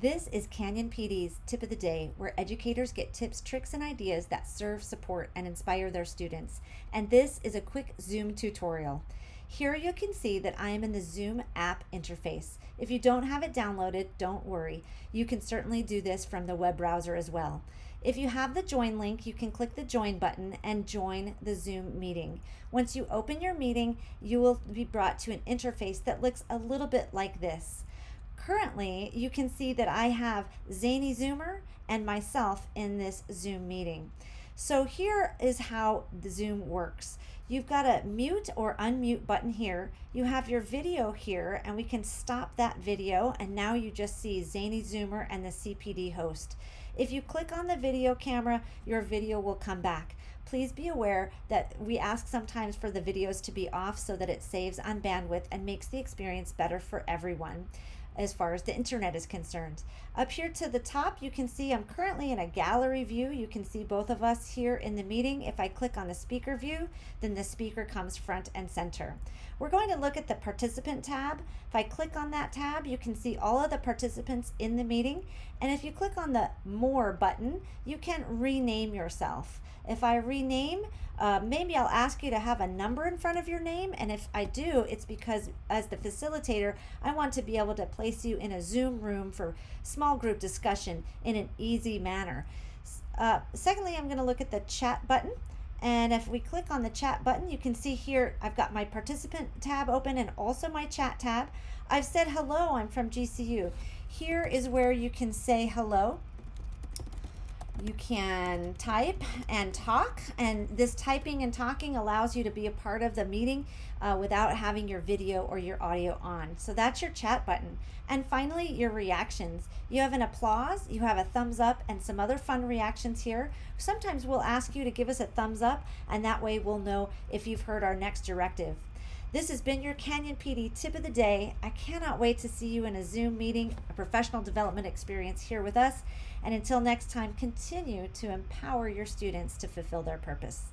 This is Canyon PD's Tip of the Day, where educators get tips, tricks, and ideas that serve, support, and inspire their students. And this is a quick Zoom tutorial. Here you can see that I am in the Zoom app interface. If you don't have it downloaded, don't worry. You can certainly do this from the web browser as well. If you have the join link, you can click the join button and join the Zoom meeting. Once you open your meeting, you will be brought to an interface that looks a little bit like this. Currently, you can see that I have Zany Zoomer and myself in this Zoom meeting. So here is how the Zoom works. You've got a mute or unmute button here. You have your video here, and we can stop that video, and now you just see Zany Zoomer and the CPD host. If you click on the video camera, your video will come back. Please be aware that we ask sometimes for the videos to be off so that it saves on bandwidth and makes the experience better for everyone as far as the internet is concerned. Up here to the top, you can see I'm currently in a gallery view. You can see both of us here in the meeting. If I click on the speaker view, then the speaker comes front and center. We're going to look at the participant tab. If I click on that tab, you can see all of the participants in the meeting. And if you click on the More button, you can rename yourself. If I rename, maybe I'll ask you to have a number in front of your name, and if I do, it's because as the facilitator, I want to be able to place you in a Zoom room for small group discussion in an easy manner. Secondly, I'm going to look at the chat button, and if we click on the chat button, you can see here I've got my participant tab open and also my chat tab. I've said hello, I'm from GCU. Here is where you can say hello. You can type and talk, and this typing and talking allows you to be a part of the meeting without having your video or your audio on. So that's your chat button. And finally, your reactions. You have an applause, you have a thumbs up, and some other fun reactions here. Sometimes we'll ask you to give us a thumbs up, and that way we'll know if you've heard our next directive. This has been your Canyon PD Tip of the Day. I cannot wait to see you in a Zoom meeting, a professional development experience here with us. And until next time, continue to empower your students to fulfill their purpose.